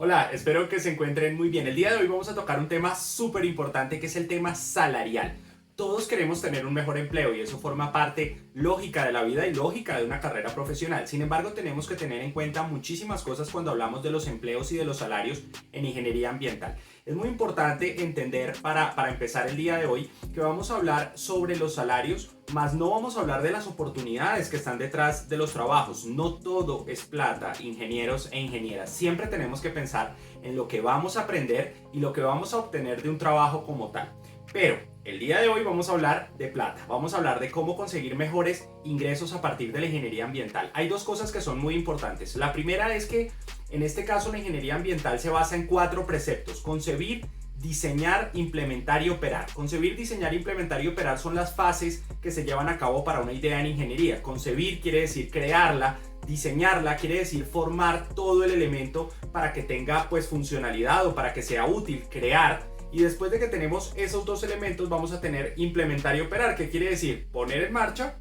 Hola, espero que se encuentren muy bien. El día de hoy vamos a tocar un tema súper importante que es el tema salarial. Todos queremos tener un mejor empleo y eso forma parte lógica de la vida y lógica de una carrera profesional. Sin embargo, tenemos que tener en cuenta muchísimas cosas cuando hablamos de los empleos y de los salarios en ingeniería ambiental. Es muy importante entender para empezar el día de hoy que vamos a hablar sobre los salarios, más no vamos a hablar de las oportunidades que están detrás de los trabajos. No todo es plata, ingenieros e ingenieras. Siempre tenemos que pensar en lo que vamos a aprender y lo que vamos a obtener de un trabajo como tal. Pero el día de hoy vamos a hablar de plata, vamos a hablar de cómo conseguir mejores ingresos a partir de la ingeniería ambiental. Hay dos cosas que son muy importantes. La primera es que en este caso la ingeniería ambiental se basa en 4 preceptos: concebir, diseñar, implementar y operar. Concebir, diseñar, implementar y operar son las fases que se llevan a cabo para una idea en ingeniería. Concebir quiere decir crearla, diseñarla quiere decir formar todo el elemento para que tenga pues funcionalidad o para que sea útil. Crear, y después de que tenemos esos dos elementos vamos a tener implementar y operar, que quiere decir poner en marcha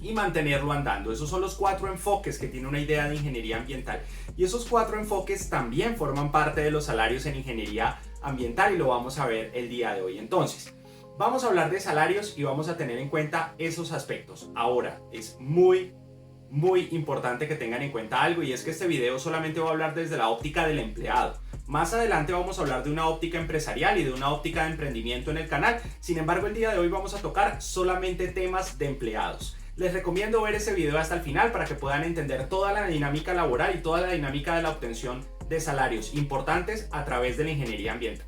y mantenerlo andando. Esos son los 4 enfoques que tiene una idea de ingeniería ambiental, y esos 4 enfoques también forman parte de los salarios en ingeniería ambiental y lo vamos a ver el día de hoy. Entonces, vamos a hablar de salarios y vamos a tener en cuenta esos aspectos. Ahora, es muy importante que tengan en cuenta algo, y es que este video solamente va a hablar desde la óptica del empleado. Más adelante vamos a hablar de una óptica empresarial y de una óptica de emprendimiento en el canal. Sin embargo, el día de hoy vamos a tocar solamente temas de empleados. Les recomiendo ver ese video hasta el final para que puedan entender toda la dinámica laboral y toda la dinámica de la obtención de salarios importantes a través de la ingeniería ambiental.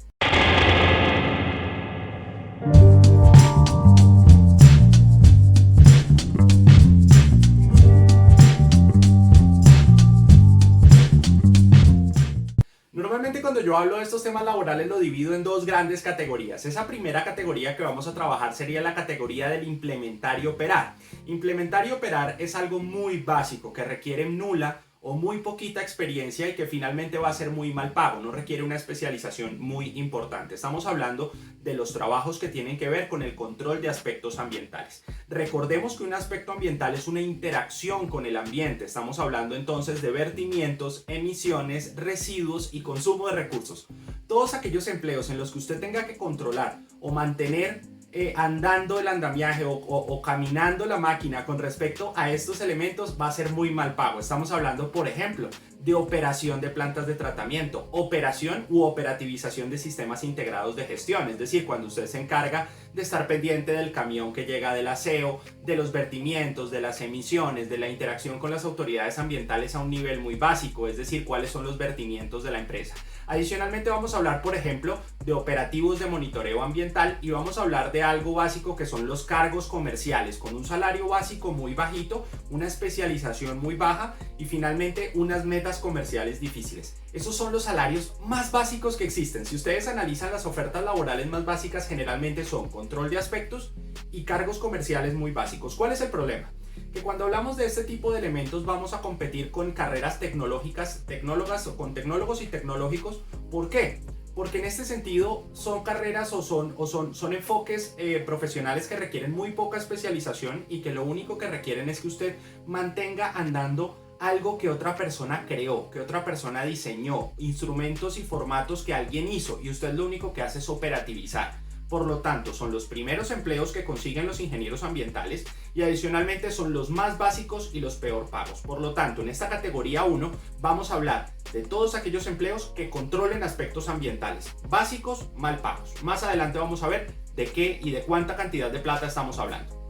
Normalmente cuando yo hablo de estos temas laborales lo divido en 2 grandes categorías. Esa primera categoría que vamos a trabajar sería la categoría del implementar y operar. Implementar y operar es algo muy básico que requiere nula o muy poquita experiencia y que finalmente va a ser muy mal pago, no requiere una especialización muy importante. Estamos hablando de los trabajos que tienen que ver con el control de aspectos ambientales. Recordemos que un aspecto ambiental es una interacción con el ambiente. Estamos hablando entonces de vertimientos, emisiones, residuos y consumo de recursos. Todos aquellos empleos en los que usted tenga que controlar o mantener andando el andamiaje o caminando la máquina con respecto a estos elementos va a ser muy mal pago. Estamos hablando, por ejemplo, de operación de plantas de tratamiento, operación u operativización de sistemas integrados de gestión, es decir, cuando usted se encarga de estar pendiente del camión que llega del aseo, de los vertimientos, de las emisiones, de la interacción con las autoridades ambientales a un nivel muy básico, es decir, cuáles son los vertimientos de la empresa. Adicionalmente vamos a hablar, por ejemplo, de operativos de monitoreo ambiental, y vamos a hablar de algo básico que son los cargos comerciales, con un salario básico muy bajito, una especialización muy baja y finalmente unas metas comerciales difíciles. Esos son los salarios más básicos que existen. Si ustedes analizan las ofertas laborales más básicas, generalmente son control de aspectos y cargos comerciales muy básicos. ¿Cuál es el problema? Que cuando hablamos de este tipo de elementos vamos a competir con carreras tecnológicas, tecnólogas o con tecnólogos y tecnológicos. ¿Por qué? Porque en este sentido son carreras o son enfoques profesionales que requieren muy poca especialización y que lo único que requieren es que usted mantenga andando algo que otra persona creó, que otra persona diseñó, instrumentos y formatos que alguien hizo, y usted lo único que hace es operativizar. Por lo tanto, son los primeros empleos que consiguen los ingenieros ambientales y adicionalmente son los más básicos y los peor pagos. Por lo tanto, en esta categoría 1 vamos a hablar de todos aquellos empleos que controlen aspectos ambientales, básicos, mal pagos. Más adelante vamos a ver de qué y de cuánta cantidad de plata estamos hablando.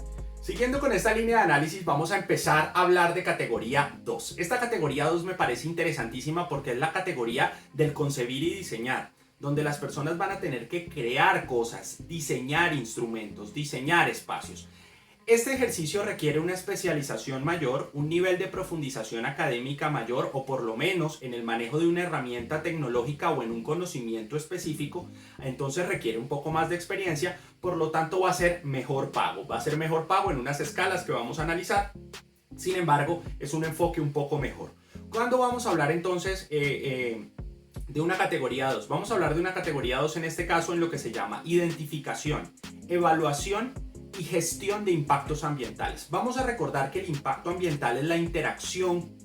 Siguiendo con esta línea de análisis, vamos a empezar a hablar de categoría 2. Esta categoría 2 me parece interesantísima porque es la categoría del concebir y diseñar, donde las personas van a tener que crear cosas, diseñar instrumentos, diseñar espacios. Este ejercicio requiere una especialización mayor, un nivel de profundización académica mayor, o por lo menos en el manejo de una herramienta tecnológica o en un conocimiento específico. Entonces requiere un poco más de experiencia, por lo tanto va a ser mejor pago. Va a ser mejor pago en unas escalas que vamos a analizar. Sin embargo, es un enfoque un poco mejor. ¿Cuándo vamos a hablar entonces de una categoría 2? Vamos a hablar de una categoría 2 en este caso en lo que se llama identificación, evaluación y gestión de impactos ambientales. Vamos a recordar que el impacto ambiental es la interacción,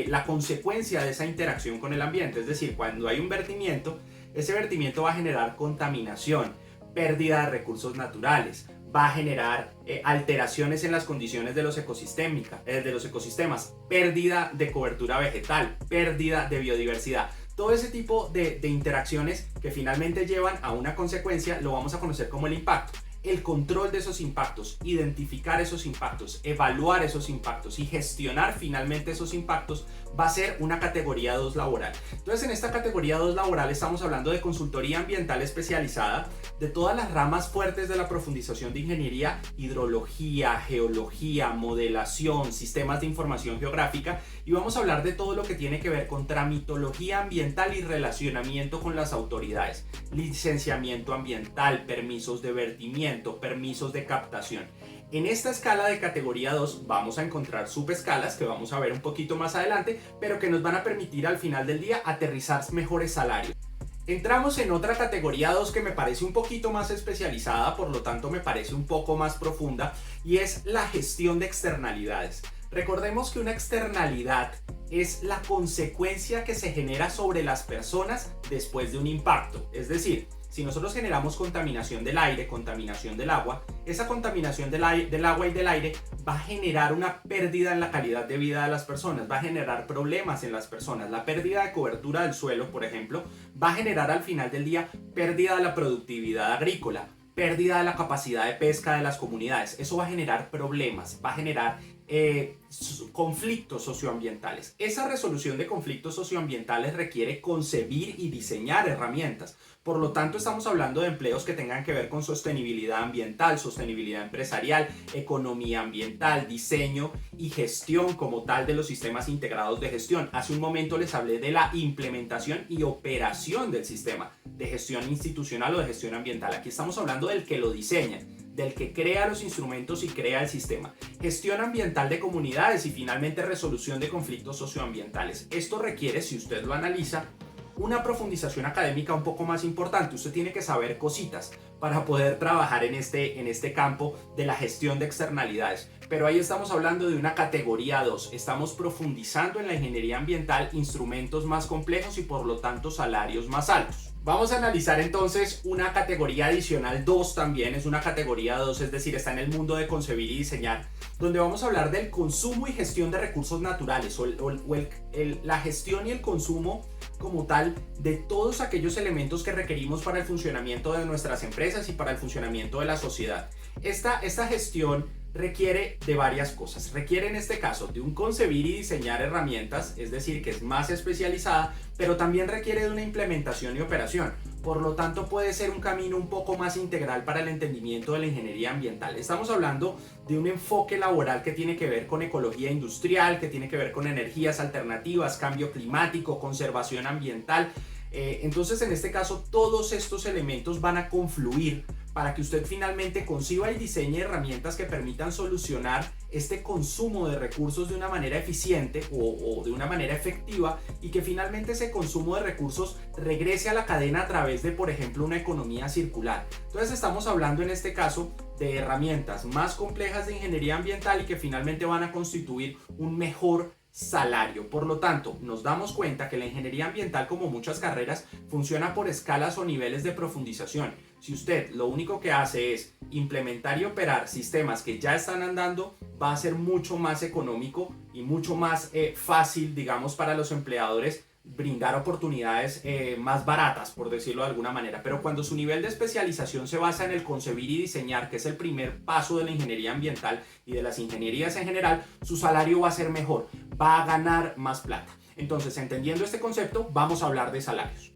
la consecuencia de esa interacción con el ambiente. Es decir, cuando hay un vertimiento, ese vertimiento va a generar contaminación, pérdida de recursos naturales, va a generar alteraciones en las condiciones de los ecosistemas, pérdida de cobertura vegetal, pérdida de biodiversidad. Todo ese tipo de interacciones que finalmente llevan a una consecuencia lo vamos a conocer como el impacto. El control de esos impactos, identificar esos impactos, evaluar esos impactos y gestionar finalmente esos impactos va a ser una categoría 2 laboral. Entonces, en esta categoría 2 laboral estamos hablando de consultoría ambiental especializada, de todas las ramas fuertes de la profundización de ingeniería, hidrología, geología, modelación, sistemas de información geográfica, y vamos a hablar de todo lo que tiene que ver con tramitología ambiental y relacionamiento con las autoridades, licenciamiento ambiental, permisos de vertimiento, permisos de captación. En esta escala de categoría 2 vamos a encontrar subescalas que vamos a ver un poquito más adelante, pero que nos van a permitir al final del día aterrizar mejores salarios. Entramos en otra categoría 2 que me parece un poquito más especializada, por lo tanto me parece un poco más profunda, y es la gestión de externalidades. Recordemos que una externalidad es la consecuencia que se genera sobre las personas después de un impacto. Es decir, si nosotros generamos contaminación del aire, contaminación del agua, esa contaminación del agua y del aire va a generar una pérdida en la calidad de vida de las personas, va a generar problemas en las personas. La pérdida de cobertura del suelo, por ejemplo, va a generar al final del día pérdida de la productividad agrícola, pérdida de la capacidad de pesca de las comunidades. Eso va a generar problemas, va a generar conflictos socioambientales. Esa resolución de conflictos socioambientales requiere concebir y diseñar herramientas. Por lo tanto, estamos hablando de empleos que tengan que ver con sostenibilidad ambiental, sostenibilidad empresarial, economía ambiental, diseño y gestión como tal de los sistemas integrados de gestión. Hace un momento les hablé de la implementación y operación del sistema de gestión institucional o de gestión ambiental. Aquí estamos hablando del que lo diseña, del que crea los instrumentos y crea el sistema. Gestión ambiental de comunidades y finalmente resolución de conflictos socioambientales. Esto requiere, si usted lo analiza, una profundización académica un poco más importante. Usted tiene que saber cositas para poder trabajar en este campo de la gestión de externalidades. Pero ahí estamos hablando de una categoría 2. Estamos profundizando en la ingeniería ambiental, instrumentos más complejos y por lo tanto salarios más altos. Vamos a analizar entonces una categoría adicional 2 también, es una categoría 2, es decir, está en el mundo de concebir y diseñar, donde vamos a hablar del consumo y gestión de recursos naturales, la gestión y el consumo como tal de todos aquellos elementos que requerimos para el funcionamiento de nuestras empresas y para el funcionamiento de la sociedad. Esta gestión requiere de varias cosas. Requiere en este caso de un concebir y diseñar herramientas, es decir, que es más especializada, pero también requiere de una implementación y operación. Por lo tanto, puede ser un camino un poco más integral para el entendimiento de la ingeniería ambiental. Estamos hablando de un enfoque laboral que tiene que ver con ecología industrial, que tiene que ver con energías alternativas, cambio climático, conservación ambiental. Entonces, en este caso, todos estos elementos van a confluir para que usted finalmente conciba y diseñe herramientas que permitan solucionar este consumo de recursos de una manera eficiente o de una manera efectiva, y que finalmente ese consumo de recursos regrese a la cadena a través de, por ejemplo, una economía circular. Entonces estamos hablando en este caso de herramientas más complejas de ingeniería ambiental y que finalmente van a constituir un mejor salario. Por lo tanto, nos damos cuenta que la ingeniería ambiental, como muchas carreras, funciona por escalas o niveles de profundización. Si usted lo único que hace es implementar y operar sistemas que ya están andando, va a ser mucho más económico y mucho más fácil, digamos, para los empleadores brindar oportunidades más baratas, por decirlo de alguna manera. Pero cuando su nivel de especialización se basa en el concebir y diseñar, que es el primer paso de la ingeniería ambiental y de las ingenierías en general, su salario va a ser mejor, va a ganar más plata. Entonces, entendiendo este concepto, vamos a hablar de salarios.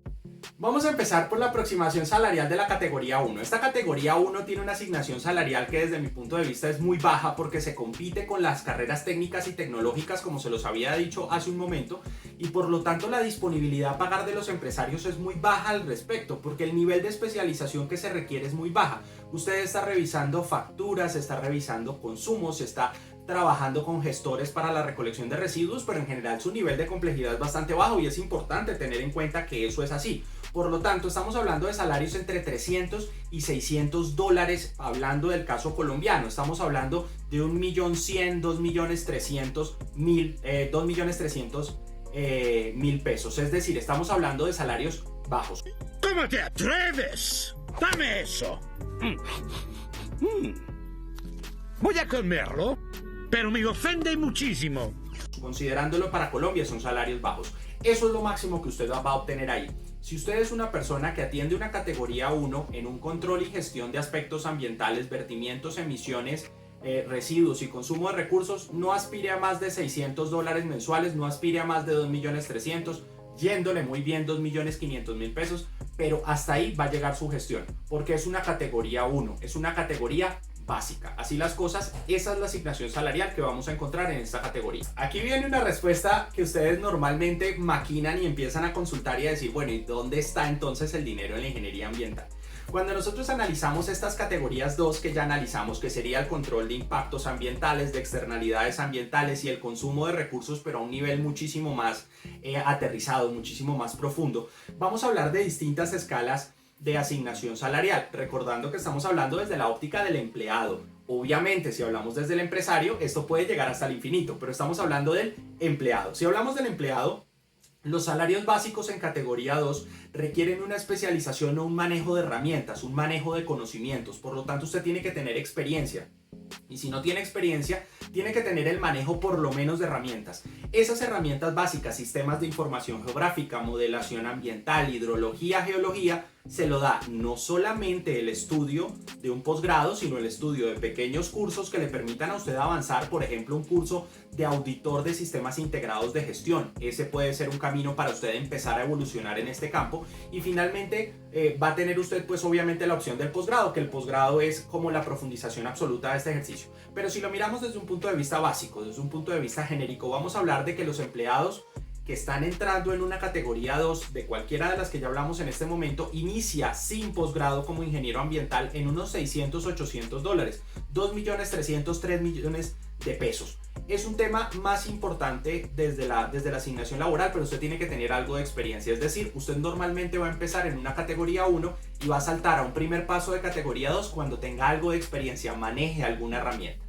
Vamos a empezar por la aproximación salarial de la categoría 1. Esta categoría 1 tiene una asignación salarial que desde mi punto de vista es muy baja porque se compite con las carreras técnicas y tecnológicas, como se los había dicho hace un momento, y por lo tanto la disponibilidad a pagar de los empresarios es muy baja al respecto, porque el nivel de especialización que se requiere es muy baja. Usted está revisando facturas, está revisando consumos, está trabajando con gestores para la recolección de residuos, pero en general su nivel de complejidad es bastante bajo y es importante tener en cuenta que eso es así. Por lo tanto, estamos hablando de salarios entre 300 y 600 dólares, hablando del caso colombiano. Estamos hablando de 1.100.000, 2.300.000, 2.300.000 pesos. Es decir, estamos hablando de salarios bajos. ¿Cómo te atreves? Dame eso. Voy a comerlo, pero me ofende muchísimo. Considerándolo para Colombia, son salarios bajos. Eso es lo máximo que usted va a obtener ahí. Si usted es una persona que atiende una categoría 1 en un control y gestión de aspectos ambientales, vertimientos, emisiones, residuos y consumo de recursos, no aspire a más de 600 dólares mensuales, no aspire a más de 2.300.000, yéndole muy bien 2.500.000 pesos, pero hasta ahí va a llegar su gestión, porque es una categoría 1, es una categoría básica. Así las cosas, esa es la asignación salarial que vamos a encontrar en esta categoría. Aquí viene una respuesta que ustedes normalmente maquinan y empiezan a consultar y a decir, bueno, ¿y dónde está entonces el dinero en la ingeniería ambiental? Cuando nosotros analizamos estas categorías 2 que ya analizamos, que sería el control de impactos ambientales, de externalidades ambientales y el consumo de recursos, pero a un nivel muchísimo más aterrizado, muchísimo más profundo, vamos a hablar de distintas escalas de asignación salarial, recordando que estamos hablando desde la óptica del empleado. Obviamente, si hablamos desde el empresario, esto puede llegar hasta el infinito, pero estamos hablando del empleado. Si hablamos del empleado, los salarios básicos en categoría 2 requieren una especialización o un manejo de herramientas, un manejo de conocimientos. Por lo tanto, usted tiene que tener experiencia. Y si no tiene experiencia, tiene que tener el manejo por lo menos de herramientas. Esas herramientas básicas, sistemas de información geográfica, modelación ambiental, hidrología, geología, se lo da no solamente el estudio de un posgrado, sino el estudio de pequeños cursos que le permitan a usted avanzar, por ejemplo, un curso de auditor de sistemas integrados de gestión. Ese puede ser un camino para usted empezar a evolucionar en este campo. Y finalmente va a tener usted pues obviamente la opción del posgrado, que el posgrado es como la profundización absoluta de este ejercicio. Pero si lo miramos desde un punto de vista básico, desde un punto de vista genérico, vamos a hablar de que los empleados que están entrando en una categoría 2 de cualquiera de las que ya hablamos en este momento, inicia sin posgrado como ingeniero ambiental en unos 600, 800 dólares, 2.300.000, 3 millones de pesos. Es un tema más importante desde la asignación laboral, pero usted tiene que tener algo de experiencia. Es decir, usted normalmente va a empezar en una categoría 1 y va a saltar a un primer paso de categoría 2 cuando tenga algo de experiencia, maneje alguna herramienta.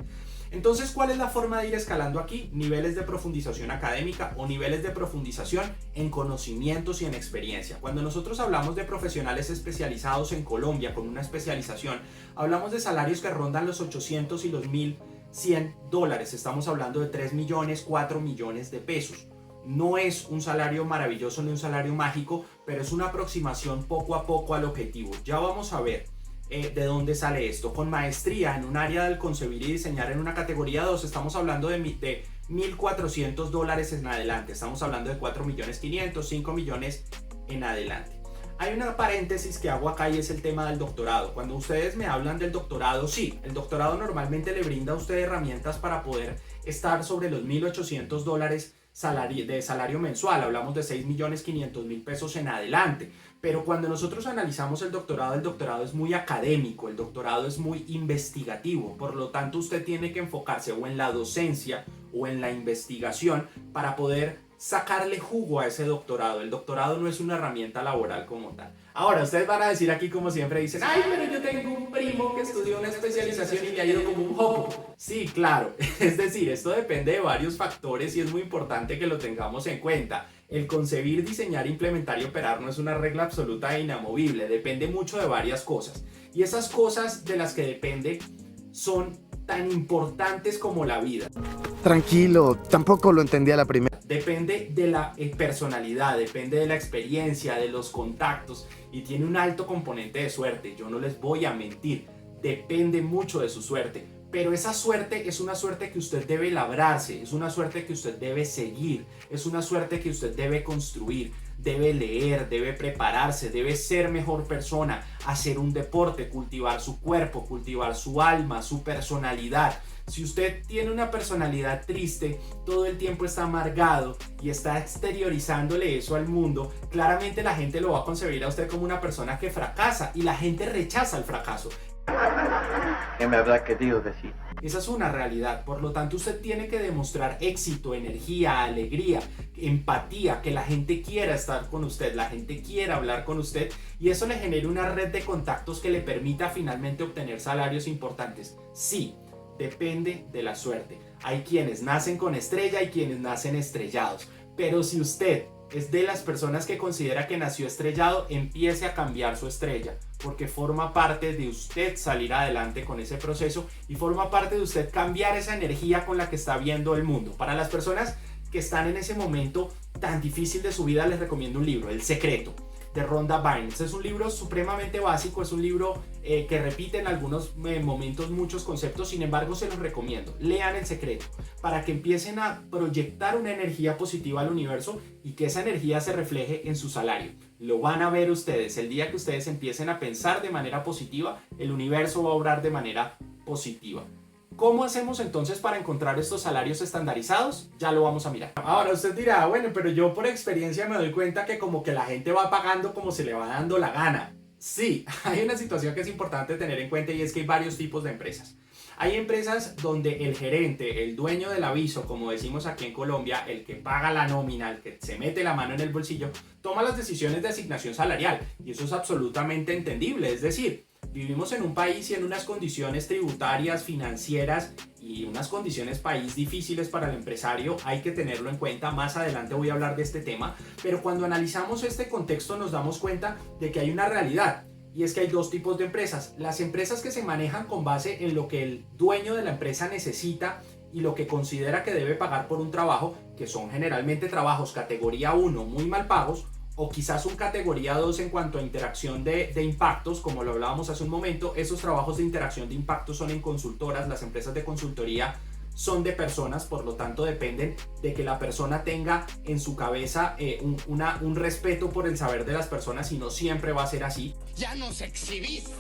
Entonces, ¿cuál es la forma de ir escalando aquí? Niveles de profundización académica o niveles de profundización en conocimientos y en experiencia. Cuando nosotros hablamos de profesionales especializados en Colombia con una especialización, hablamos de salarios que rondan los 800 y los 1.100 dólares. Estamos hablando de 3 millones, 4 millones de pesos. No es un salario maravilloso ni un salario mágico, pero es una aproximación poco a poco al objetivo. Ya vamos a ver de dónde sale esto. Con maestría en un área del concebir y diseñar en una categoría 2, estamos hablando de 1.400 dólares en adelante. Estamos hablando de 4.500.000, 5 millones en adelante. Hay una paréntesis que hago acá y es el tema del doctorado. Cuando ustedes me hablan del doctorado, sí, el doctorado normalmente le brinda a usted herramientas para poder estar sobre los 1.800 dólares de salario mensual. Hablamos de 6.500.000 pesos en adelante. Pero cuando nosotros analizamos el doctorado es muy académico, el doctorado es muy investigativo. Por lo tanto, usted tiene que enfocarse o en la docencia o en la investigación para poder sacarle jugo a ese doctorado. El doctorado no es una herramienta laboral como tal. Ahora, ustedes van a decir aquí, como siempre dicen, ay, pero yo tengo un primo que estudió una especialización y le ha ido como un jopo. Sí, claro. Es decir, esto depende de varios factores y es muy importante que lo tengamos en cuenta. El concebir, diseñar, implementar y operar no es una regla absoluta e inamovible. Depende mucho de varias cosas. Y esas cosas de las que depende son tan importantes como la vida. Tranquilo, tampoco lo entendí a la primera. Depende de la personalidad, depende de la experiencia, de los contactos y tiene un alto componente de suerte. Yo no les voy a mentir, depende mucho de su suerte. Pero esa suerte es una suerte que usted debe labrarse, es una suerte que usted debe seguir, es una suerte que usted debe construir, debe leer, debe prepararse, debe ser mejor persona, hacer un deporte, cultivar su cuerpo, cultivar su alma, su personalidad. Si usted tiene una personalidad triste, todo el tiempo está amargado y está exteriorizándole eso al mundo, claramente la gente lo va a concebir a usted como una persona que fracasa y la gente rechaza el fracaso. ¿Qué me habrá querido decir? Esa es una realidad, por lo tanto usted tiene que demostrar éxito, energía, alegría, empatía, que la gente quiera estar con usted, la gente quiera hablar con usted y eso le genere una red de contactos que le permita finalmente obtener salarios importantes. Sí, depende de la suerte. Hay quienes nacen con estrella y quienes nacen estrellados, pero si usted es de las personas que considera que nació estrellado, empiece a cambiar su estrella, porque forma parte de usted salir adelante con ese proceso y forma parte de usted cambiar esa energía con la que está viendo el mundo. Para las personas que están en ese momento tan difícil de su vida, les recomiendo un libro, El Secreto, de Rhonda Byrne. Es un libro supremamente básico, es un libro que repite en algunos momentos muchos conceptos, sin embargo se los recomiendo. Lean El Secreto para que empiecen a proyectar una energía positiva al universo y que esa energía se refleje en su salario. Lo van a ver ustedes, el día que ustedes empiecen a pensar de manera positiva, el universo va a obrar de manera positiva. ¿Cómo hacemos entonces para encontrar estos salarios estandarizados? Ya lo vamos a mirar. Ahora usted dirá, bueno, pero yo por experiencia me doy cuenta que como que la gente va pagando como se le va dando la gana. Sí, hay una situación que es importante tener en cuenta y es que hay varios tipos de empresas. Hay empresas donde el gerente, el dueño del aviso, como decimos aquí en Colombia, el que paga la nómina, el que se mete la mano en el bolsillo, toma las decisiones de asignación salarial y eso es absolutamente entendible, es decir, vivimos en un país y en unas condiciones tributarias, financieras y unas condiciones país difíciles para el empresario, hay que tenerlo en cuenta. Más adelante voy a hablar de este tema, pero cuando analizamos este contexto nos damos cuenta de que hay una realidad y es que hay dos tipos de empresas. Las empresas que se manejan con base en lo que el dueño de la empresa necesita y lo que considera que debe pagar por un trabajo, que son generalmente trabajos categoría 1 muy mal pagos, o quizás un categoría 2 en cuanto a interacción de impactos, como lo hablábamos hace un momento. Esos trabajos de interacción de impactos son en consultoras, las empresas de consultoría son de personas, por lo tanto dependen de que la persona tenga en su cabeza un respeto por el saber de las personas y no siempre va a ser así. ¡Ya nos exhibiste!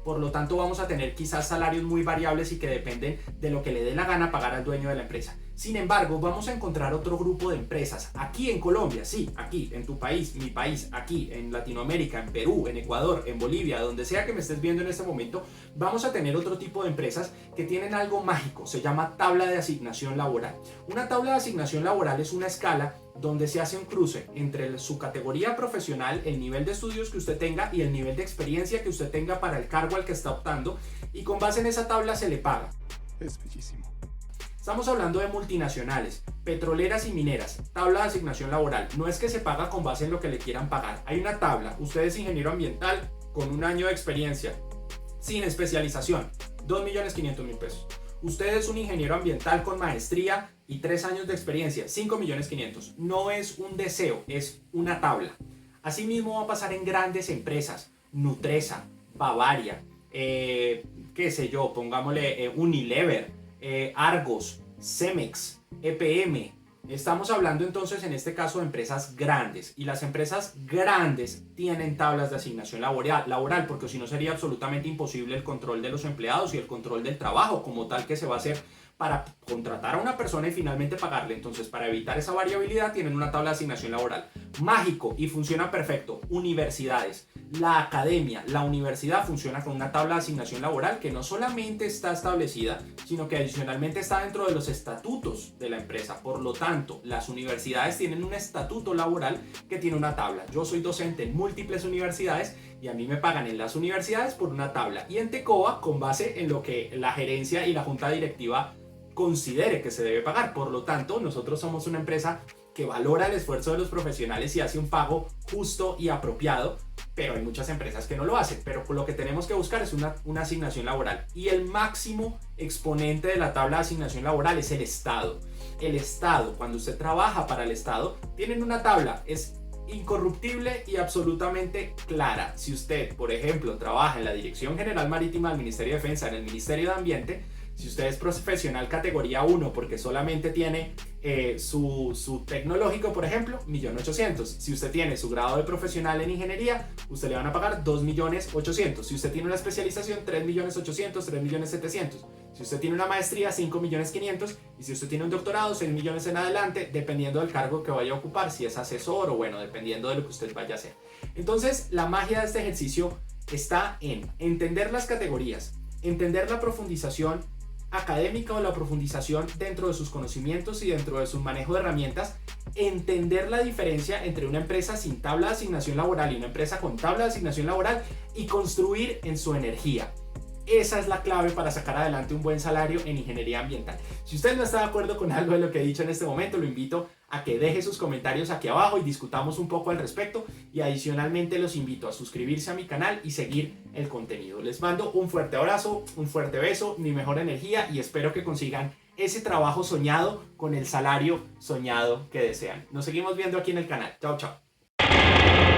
Por lo tanto vamos a tener quizás salarios muy variables y que dependen de lo que le dé la gana pagar al dueño de la empresa. Sin embargo, vamos a encontrar otro grupo de empresas aquí en Colombia, sí, aquí en tu país, mi país, aquí en Latinoamérica, en Perú, en Ecuador, en Bolivia, donde sea que me estés viendo en este momento, vamos a tener otro tipo de empresas que tienen algo mágico, se llama tabla de asignación laboral. Una tabla de asignación laboral es una escala donde se hace un cruce entre su categoría profesional, el nivel de estudios que usted tenga y el nivel de experiencia que usted tenga para el cargo al que está optando, y con base en esa tabla se le paga. Es bellísimo. Estamos hablando de multinacionales, petroleras y mineras. Tabla de asignación laboral. No es que se paga con base en lo que le quieran pagar. Hay una tabla. Usted es ingeniero ambiental con un año de experiencia, sin especialización, 2.500.000 pesos. Usted es un ingeniero ambiental con maestría y 3 años de experiencia, 5.500.000. No es un deseo, es una tabla. Asimismo va a pasar en grandes empresas, Nutresa, Bavaria, qué sé yo, pongámosle Unilever, Argos, Cemex, EPM. Estamos hablando entonces en este caso de empresas grandes, y las empresas grandes tienen tablas de asignación laboral, porque si no sería absolutamente imposible el control de los empleados y el control del trabajo como tal que se va a hacer para contratar a una persona y finalmente pagarle. Entonces, para evitar esa variabilidad tienen una tabla de asignación laboral. Mágico y funciona perfecto. Universidades. La academia, la universidad funciona con una tabla de asignación laboral que no solamente está establecida, sino que adicionalmente está dentro de los estatutos de la empresa. Por lo tanto, las universidades tienen un estatuto laboral que tiene una tabla. Yo soy docente en múltiples universidades y a mí me pagan en las universidades por una tabla, y en Tecoa con base en lo que la gerencia y la junta directiva considere que se debe pagar. Por lo tanto, nosotros somos una empresa que valora el esfuerzo de los profesionales y hace un pago justo y apropiado, pero hay muchas empresas que no lo hacen. Pero lo que tenemos que buscar es una asignación laboral, y el máximo exponente de la tabla de asignación laboral es el Estado. El Estado, cuando usted trabaja para el Estado, tienen una tabla, es incorruptible y absolutamente clara. Si usted, por ejemplo, trabaja en la Dirección General Marítima del Ministerio de Defensa, en el Ministerio de Ambiente, si usted es profesional categoría 1 porque solamente tiene su tecnológico, por ejemplo, 1.800.000. Si usted tiene su grado de profesional en ingeniería, usted le van a pagar 2.800.000. Si usted tiene una especialización, 3.800.000, 3.700.000. Si usted tiene una maestría, 5.500.000. Y si usted tiene un doctorado, 6 millones en adelante, dependiendo del cargo que vaya a ocupar, si es asesor o bueno, dependiendo de lo que usted vaya a hacer. Entonces, la magia de este ejercicio está en entender las categorías, entender la profundización académica o la profundización dentro de sus conocimientos y dentro de su manejo de herramientas, entender la diferencia entre una empresa sin tabla de asignación laboral y una empresa con tabla de asignación laboral y construir en su energía. Esa es la clave para sacar adelante un buen salario en ingeniería ambiental. Si usted no está de acuerdo con algo de lo que he dicho en este momento, lo invito a que deje sus comentarios aquí abajo y discutamos un poco al respecto, y adicionalmente los invito a suscribirse a mi canal y seguir el contenido. Les mando un fuerte abrazo, un fuerte beso, mi mejor energía, y espero que consigan ese trabajo soñado con el salario soñado que desean. Nos seguimos viendo aquí en el canal. Chao, chao.